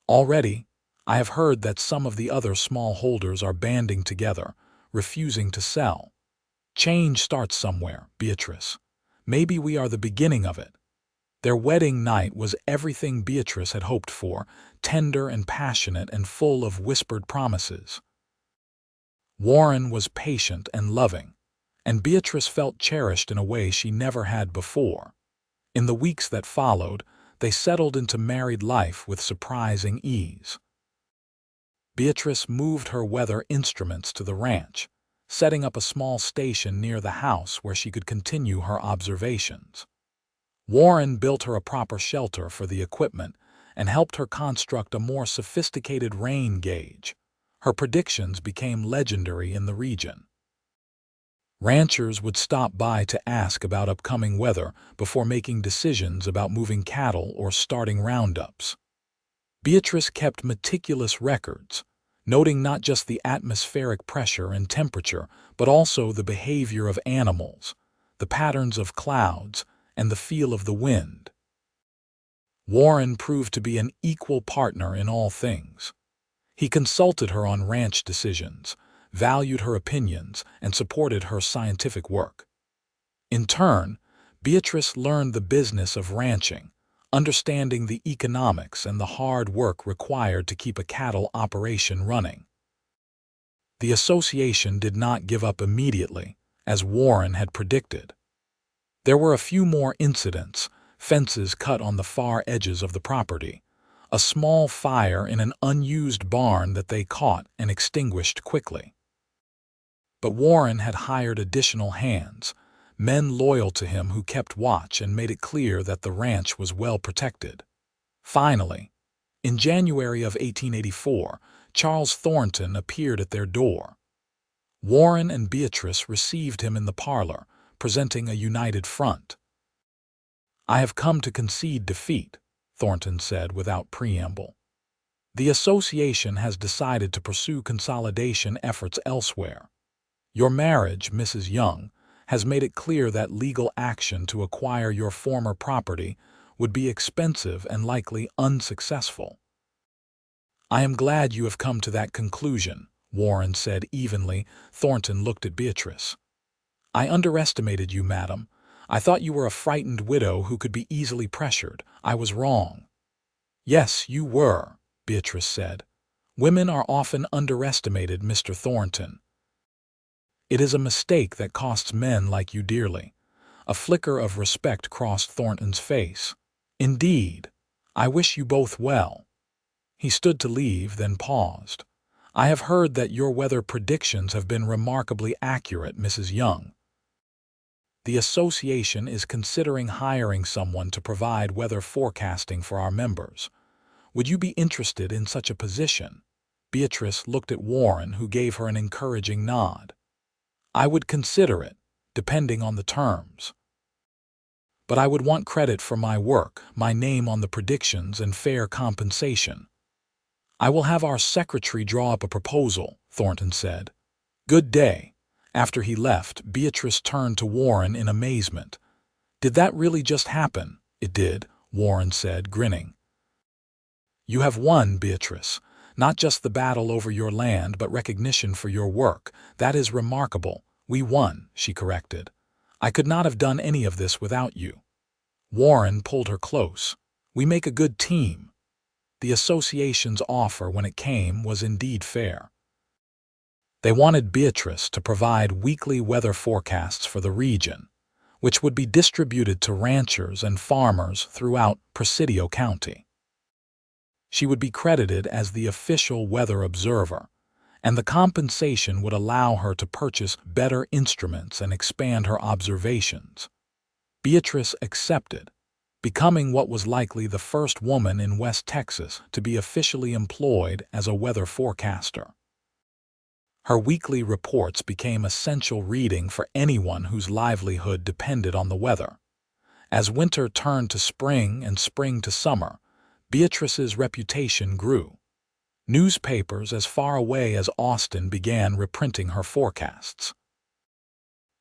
Already, I have heard that some of the other smallholders are banding together, refusing to sell. Change starts somewhere, Beatrice. Maybe we are the beginning of it." Their wedding night was everything Beatrice had hoped for, tender and passionate and full of whispered promises. Warren was patient and loving, and Beatrice felt cherished in a way she never had before. In the weeks that followed, they settled into married life with surprising ease. Beatrice moved her weather instruments to the ranch, setting up a small station near the house where she could continue her observations. Warren built her a proper shelter for the equipment and helped her construct a more sophisticated rain gauge. Her predictions became legendary in the region. Ranchers would stop by to ask about upcoming weather before making decisions about moving cattle or starting roundups. Beatrice kept meticulous records, noting not just the atmospheric pressure and temperature, but also the behavior of animals, the patterns of clouds, and the feel of the wind. Warren proved to be an equal partner in all things. He consulted her on ranch decisions, valued her opinions, and supported her scientific work. In turn, Beatrice learned the business of ranching, understanding the economics and the hard work required to keep a cattle operation running. The association did not give up immediately, as Warren had predicted. There were a few more incidents, fences cut on the far edges of the property, a small fire in an unused barn that they caught and extinguished quickly. But Warren had hired additional hands, men loyal to him who kept watch and made it clear that the ranch was well protected. Finally, in January of 1884, Charles Thornton appeared at their door. Warren and Beatrice received him in the parlor, presenting a united front. "I have come to concede defeat," Thornton said without preamble. "The association has decided to pursue consolidation efforts elsewhere. Your marriage, Mrs. Young, has made it clear that legal action to acquire your former property would be expensive and likely unsuccessful." "I am glad you have come to that conclusion," Warren said evenly. Thornton looked at Beatrice. "I underestimated you, madam. I thought you were a frightened widow who could be easily pressured. I was wrong." "Yes, you were," Beatrice said. "Women are often underestimated, Mr. Thornton. It is a mistake that costs men like you dearly." A flicker of respect crossed Thornton's face. "Indeed. I wish you both well." He stood to leave, then paused. "I have heard that your weather predictions have been remarkably accurate, Mrs. Young. The association is considering hiring someone to provide weather forecasting for our members. Would you be interested in such a position?" Beatrice looked at Warren, who gave her an encouraging nod. "I would consider it, depending on the terms. But I would want credit for my work, my name on the predictions, and fair compensation." "I will have our secretary draw up a proposal," Thornton said. "Good day." After he left, Beatrice turned to Warren in amazement. "Did that really just happen?" "It did," Warren said, grinning. "You have won, Beatrice. Not just the battle over your land, but recognition for your work. That is remarkable," "We won," she corrected. "I could not have done any of this without you." Warren pulled her close. "We make a good team." The association's offer, when it came, was indeed fair. They wanted Beatrice to provide weekly weather forecasts for the region, which would be distributed to ranchers and farmers throughout Presidio County. She would be credited as the official weather observer, and the compensation would allow her to purchase better instruments and expand her observations. Beatrice accepted, becoming what was likely the first woman in West Texas to be officially employed as a weather forecaster. Her weekly reports became essential reading for anyone whose livelihood depended on the weather. As winter turned to spring and spring to summer, Beatrice's reputation grew. Newspapers as far away as Austin began reprinting her forecasts.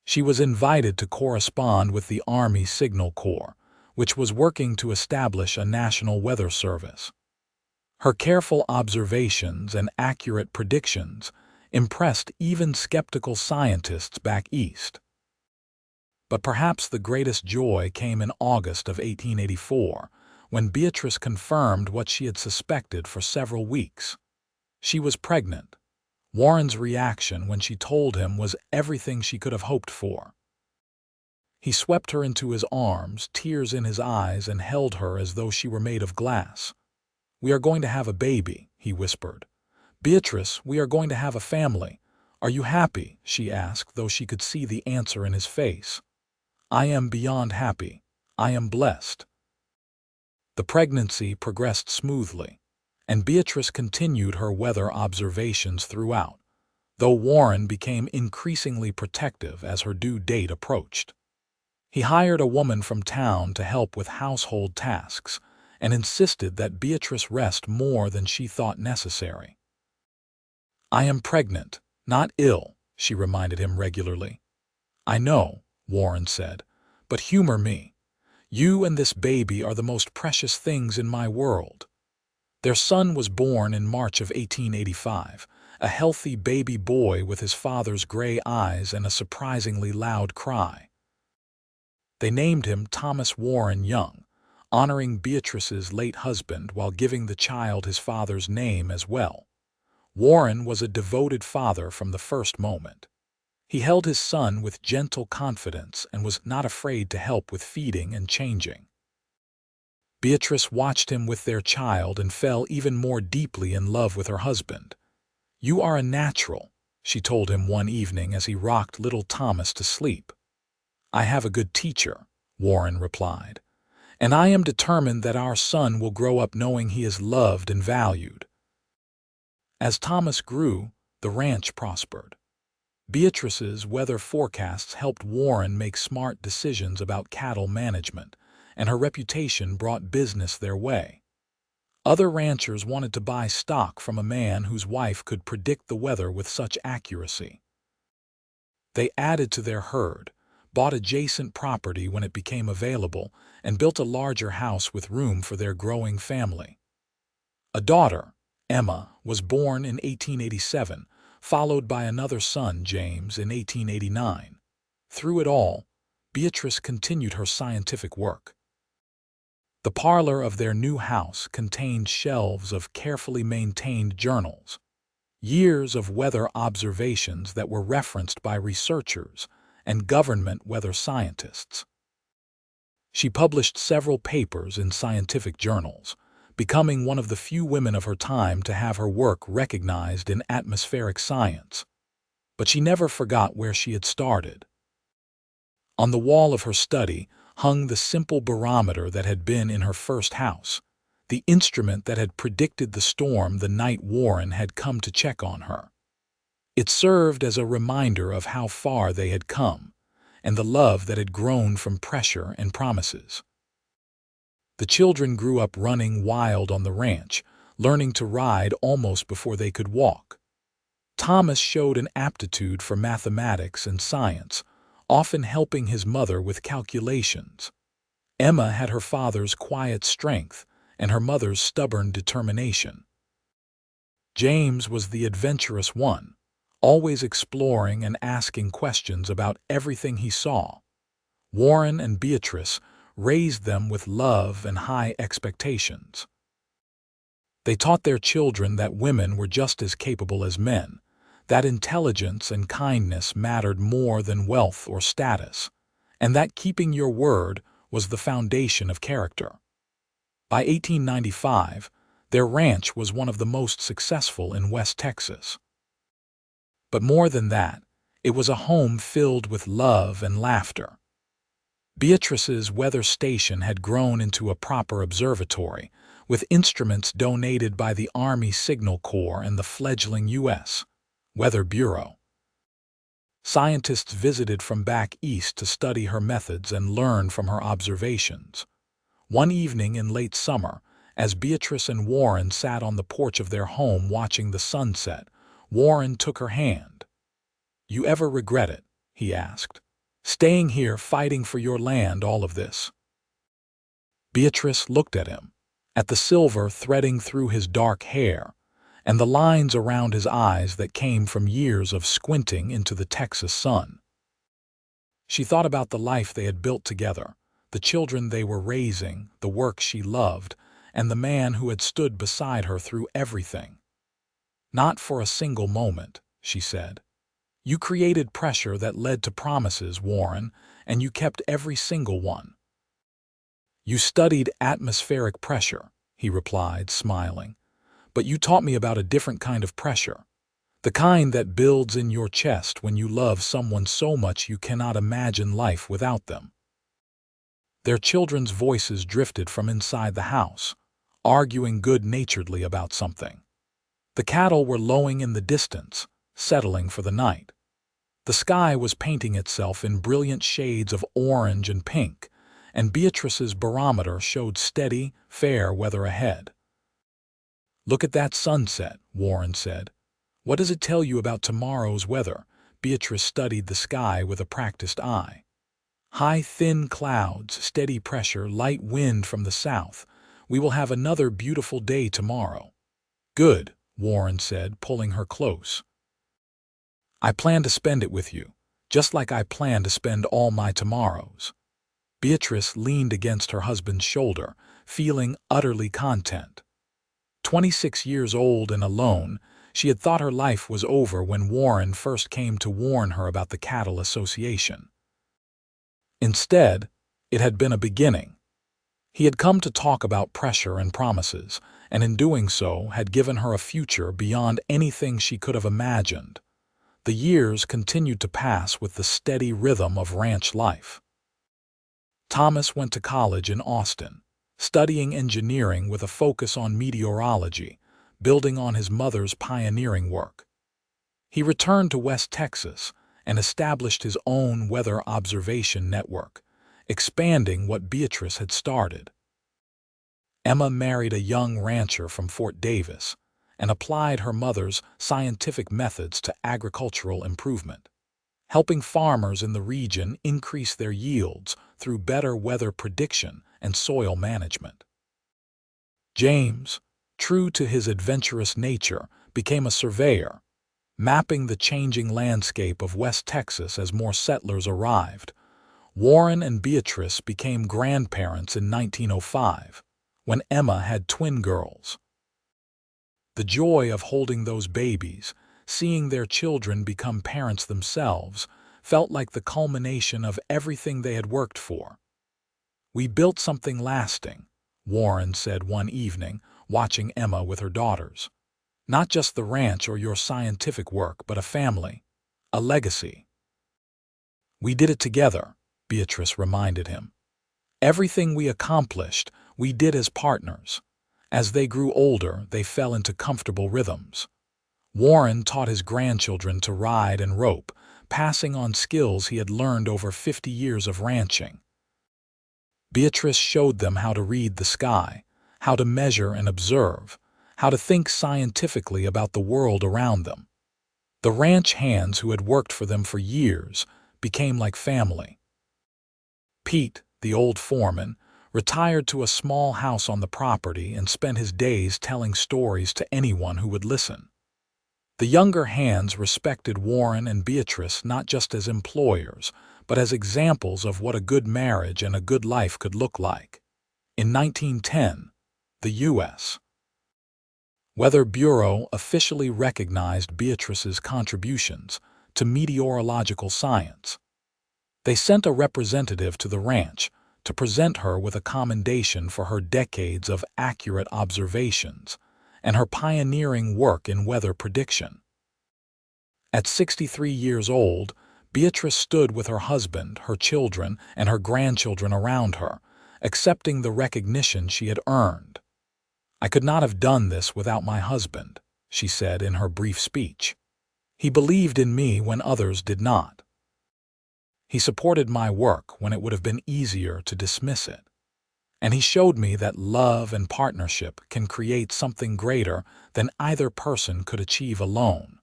She was invited to correspond with the Army Signal Corps, which was working to establish a national weather service. Her careful observations and accurate predictions impressed even skeptical scientists back east. But perhaps the greatest joy came in August of 1884, when Beatrice confirmed what she had suspected for several weeks. She was pregnant. Warren's reaction when she told him was everything she could have hoped for. He swept her into his arms, tears in his eyes, and held her as though she were made of glass. "We are going to have a baby," he whispered. "Beatrice, we are going to have a family. Are you happy?" she asked, though she could see the answer in his face. "I am beyond happy. I am blessed." The pregnancy progressed smoothly, and Beatrice continued her weather observations throughout, though Warren became increasingly protective as her due date approached. He hired a woman from town to help with household tasks and insisted that Beatrice rest more than she thought necessary. "I am pregnant, not ill," she reminded him regularly. "I know," Warren said, "but humor me. You and this baby are the most precious things in my world." Their son was born in March of 1885, a healthy baby boy with his father's gray eyes and a surprisingly loud cry. They named him Thomas Warren Young, honoring Beatrice's late husband while giving the child his father's name as well. Warren was a devoted father from the first moment. He held his son with gentle confidence and was not afraid to help with feeding and changing. Beatrice watched him with their child and fell even more deeply in love with her husband. "You are a natural," she told him one evening as he rocked little Thomas to sleep. "I have a good teacher," Warren replied, "and I am determined that our son will grow up knowing he is loved and valued." As Thomas grew, the ranch prospered. Beatrice's weather forecasts helped Warren make smart decisions about cattle management, and her reputation brought business their way. Other ranchers wanted to buy stock from a man whose wife could predict the weather with such accuracy. They added to their herd, bought adjacent property when it became available, and built a larger house with room for their growing family. A daughter, Emma, was born in 1887, followed by another son, James, in 1889. Through it all, Beatrice continued her scientific work. The parlor of their new house contained shelves of carefully maintained journals, years of weather observations that were referenced by researchers and government weather scientists. She published several papers in scientific journals, becoming one of the few women of her time to have her work recognized in atmospheric science. But she never forgot where she had started. On the wall of her study hung the simple barometer that had been in her first house, the instrument that had predicted the storm the night Warren had come to check on her. It served as a reminder of how far they had come, and the love that had grown from pressure and promises. The children grew up running wild on the ranch, learning to ride almost before they could walk. Thomas showed an aptitude for mathematics and science, often helping his mother with calculations. Emma had her father's quiet strength and her mother's stubborn determination. James was the adventurous one, always exploring and asking questions about everything he saw. Warren and Beatrice raised them with love and high expectations. They taught their children that women were just as capable as men, that intelligence and kindness mattered more than wealth or status, and that keeping your word was the foundation of character. By 1895, their ranch was one of the most successful in West Texas. But more than that, it was a home filled with love and laughter. Beatrice's weather station had grown into a proper observatory, with instruments donated by the Army Signal Corps and the fledgling U.S. Weather Bureau. Scientists visited from back east to study her methods and learn from her observations. One evening in late summer, as Beatrice and Warren sat on the porch of their home watching the sunset, Warren took her hand. "You ever regret it?" he asked. "Staying here fighting for your land all of this?" Beatrice looked at him, at the silver threading through his dark hair, and the lines around his eyes that came from years of squinting into the Texas sun. She thought about the life they had built together, the children they were raising, the work she loved, and the man who had stood beside her through everything. "Not for a single moment," she said. "You created pressure that led to promises, Warren, and you kept every single one." "You studied atmospheric pressure," he replied, smiling. "But you taught me about a different kind of pressure, the kind that builds in your chest when you love someone so much you cannot imagine life without them." Their children's voices drifted from inside the house, arguing good-naturedly about something. The cattle were lowing in the distance, settling for the night. The sky was painting itself in brilliant shades of orange and pink, and Beatrice's barometer showed steady, fair weather ahead. "Look at that sunset," Warren said. "What does it tell you about tomorrow's weather?" Beatrice studied the sky with a practiced eye. "High, thin clouds, steady pressure, light wind from the south. We will have another beautiful day tomorrow." "Good," Warren said, pulling her close. "I plan to spend it with you, just like I plan to spend all my tomorrows." Beatrice leaned against her husband's shoulder, feeling utterly content. 26 years old and alone, she had thought her life was over when Warren first came to warn her about the Cattle Association. Instead, it had been a beginning. He had come to talk about pressure and promises, and in doing so had given her a future beyond anything she could have imagined. The years continued to pass with the steady rhythm of ranch life. Thomas went to college in Austin, studying engineering with a focus on meteorology, building on his mother's pioneering work. He returned to West Texas and established his own weather observation network, expanding what Beatrice had started. Emma married a young rancher from Fort Davis and applied her mother's scientific methods to agricultural improvement, helping farmers in the region increase their yields through better weather prediction and soil management. James, true to his adventurous nature, became a surveyor, mapping the changing landscape of West Texas as more settlers arrived. Warren and Beatrice became grandparents in 1905, when Emma had twin girls. The joy of holding those babies, seeing their children become parents themselves, felt like the culmination of everything they had worked for. "We built something lasting," Warren said one evening, watching Emma with her daughters. "Not just the ranch or your scientific work, but a family, a legacy." "We did it together," Beatrice reminded him. "Everything we accomplished, we did as partners." As they grew older, they fell into comfortable rhythms. Warren taught his grandchildren to ride and rope, passing on skills he had learned over 50 years of ranching. Beatrice showed them how to read the sky, how to measure and observe, how to think scientifically about the world around them. The ranch hands who had worked for them for years became like family. Pete, the old foreman, retired to a small house on the property and spent his days telling stories to anyone who would listen. The younger hands respected Warren and Beatrice not just as employers, but as examples of what a good marriage and a good life could look like. In 1910, the U.S. Weather Bureau officially recognized Beatrice's contributions to meteorological science. They sent a representative to the ranch to present her with a commendation for her decades of accurate observations and her pioneering work in weather prediction. At 63 years old, Beatrice stood with her husband, her children, and her grandchildren around her, accepting the recognition she had earned. "I could not have done this without my husband," she said in her brief speech. "He believed in me when others did not. He supported my work when it would have been easier to dismiss it. And he showed me that love and partnership can create something greater than either person could achieve alone."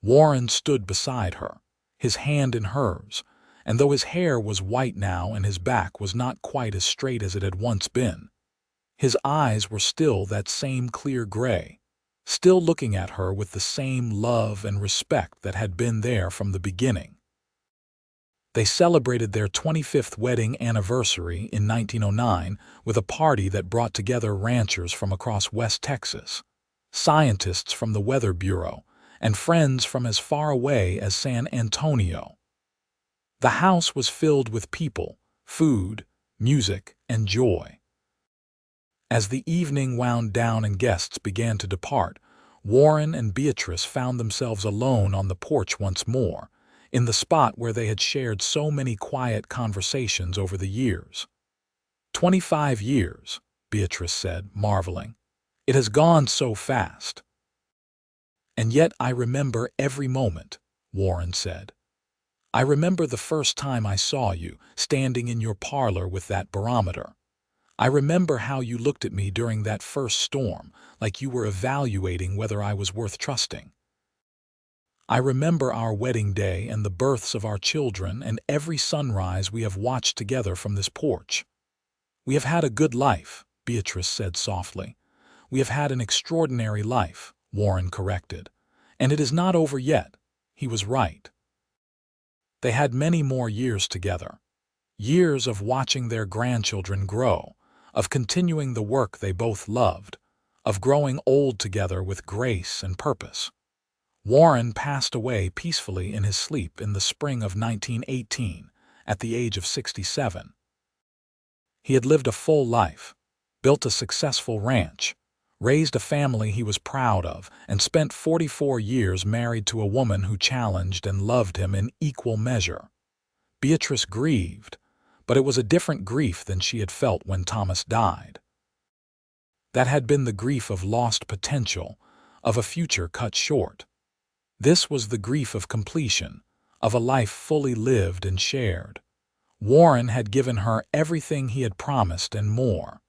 Warren stood beside her, his hand in hers, and though his hair was white now and his back was not quite as straight as it had once been, his eyes were still that same clear gray, still looking at her with the same love and respect that had been there from the beginning. They celebrated their 25th wedding anniversary in 1909 with a party that brought together ranchers from across West Texas, scientists from the Weather Bureau, and friends from as far away as San Antonio. The house was filled with people, food, music, and joy. As the evening wound down and guests began to depart, Warren and Beatrice found themselves alone on the porch once more, in the spot where they had shared so many quiet conversations over the years. 25 years, Beatrice said, marveling. "It has gone so fast." "And yet I remember every moment," Warren said. "I remember the first time I saw you, standing in your parlor with that barometer. I remember how you looked at me during that first storm, like you were evaluating whether I was worth trusting. I remember our wedding day and the births of our children and every sunrise we have watched together from this porch." "We have had a good life," Beatrice said softly. "We have had an extraordinary life," Warren corrected. "And it is not over yet." He was right. They had many more years together. Years of watching their grandchildren grow, of continuing the work they both loved, of growing old together with grace and purpose. Warren passed away peacefully in his sleep in the spring of 1918, at the age of 67. He had lived a full life, built a successful ranch, raised a family he was proud of, and spent 44 years married to a woman who challenged and loved him in equal measure. Beatrice grieved, but it was a different grief than she had felt when Thomas died. That had been the grief of lost potential, of a future cut short. This was the grief of completion, of a life fully lived and shared. Warren had given her everything he had promised and more.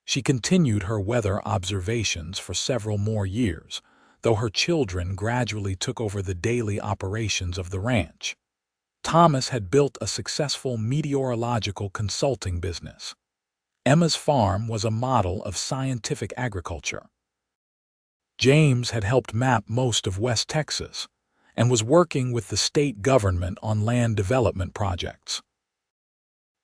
She continued her weather observations for several more years, though her children gradually took over the daily operations of the ranch. Thomas had built a successful meteorological consulting business. Emma's farm was a model of scientific agriculture. James had helped map most of West Texas and was working with the state government on land development projects.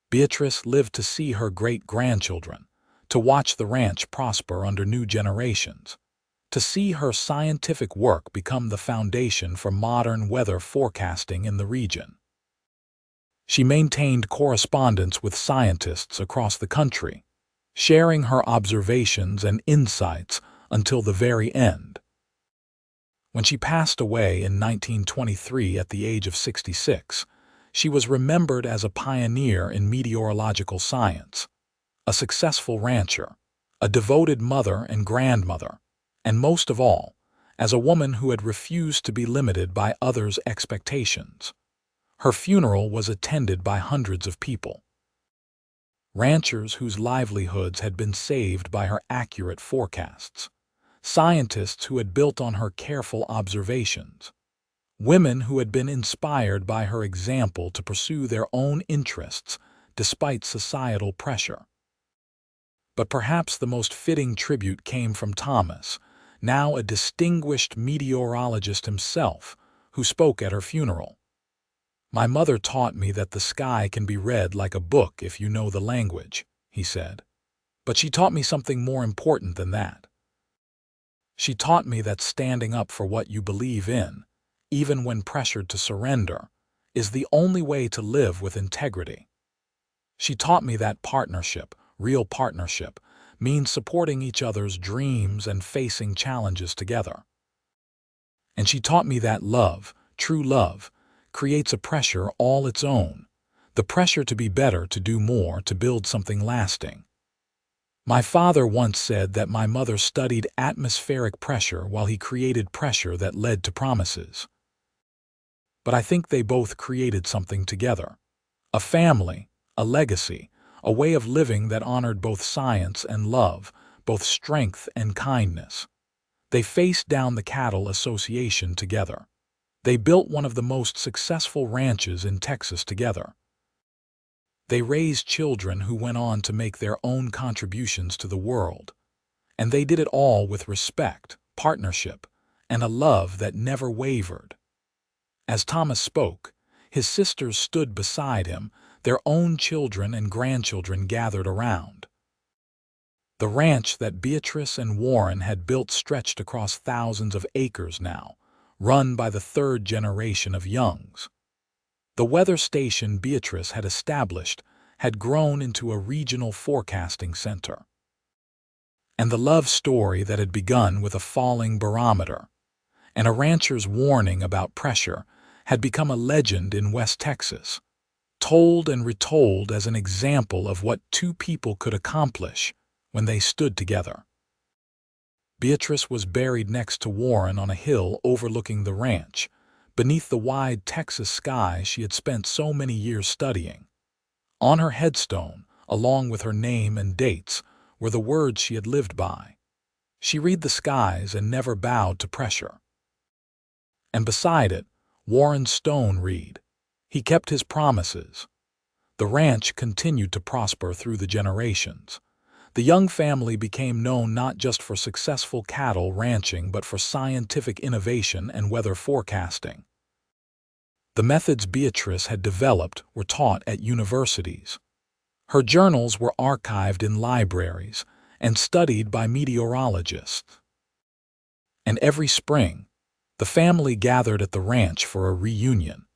Beatrice lived to see her great-grandchildren, to watch the ranch prosper under new generations, to see her scientific work become the foundation for modern weather forecasting in the region. She maintained correspondence with scientists across the country, sharing her observations and insights until the very end. When she passed away in 1923 at the age of 66, she was remembered as a pioneer in meteorological science, a successful rancher, a devoted mother and grandmother, and most of all, as a woman who had refused to be limited by others' expectations. Her funeral was attended by hundreds of people. Ranchers whose livelihoods had been saved by her accurate forecasts, scientists who had built on her careful observations, women who had been inspired by her example to pursue their own interests despite societal pressure. But perhaps the most fitting tribute came from Thomas, now a distinguished meteorologist himself, who spoke at her funeral. "My mother taught me that the sky can be read like a book if you know the language," he said. "But she taught me something more important than that. She taught me that standing up for what you believe in, even when pressured to surrender, is the only way to live with integrity. She taught me that partnership, real partnership, means supporting each other's dreams and facing challenges together. And she taught me that love, true love, creates a pressure all its own, the pressure to be better, to do more, to build something lasting. My father once said that my mother studied atmospheric pressure while he created pressure that led to promises. But I think they both created something together. A family, a legacy, a way of living that honored both science and love, both strength and kindness. They faced down the cattle association together. They built one of the most successful ranches in Texas together. They raised children who went on to make their own contributions to the world. And they did it all with respect, partnership, and a love that never wavered. As Thomas spoke, his sisters stood beside him, their own children and grandchildren gathered around. The ranch that Beatrice and Warren had built stretched across thousands of acres now, run by the third generation of Youngs. The weather station Beatrice had established had grown into a regional forecasting center. And the love story that had begun with a falling barometer and a rancher's warning about pressure had become a legend in West Texas, told and retold as an example of what two people could accomplish when they stood together. Beatrice was buried next to Warren on a hill overlooking the ranch, beneath the wide Texas sky she had spent so many years studying. On her headstone, along with her name and dates, were the words she had lived by. She read the skies and never bowed to pressure. And beside it, Warren's stone read, "He kept his promises." The ranch continued to prosper through the generations. The Young family became known not just for successful cattle ranching but for scientific innovation and weather forecasting. The methods Beatrice had developed were taught at universities. Her journals were archived in libraries and studied by meteorologists. And every spring, the family gathered at the ranch for a reunion,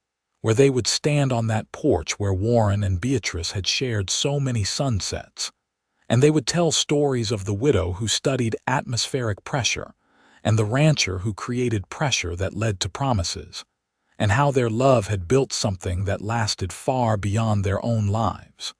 where they would stand on that porch where Warren and Beatrice had shared so many sunsets. And they would tell stories of the widow who studied atmospheric pressure and the rancher who created pressure that led to promises, and how their love had built something that lasted far beyond their own lives.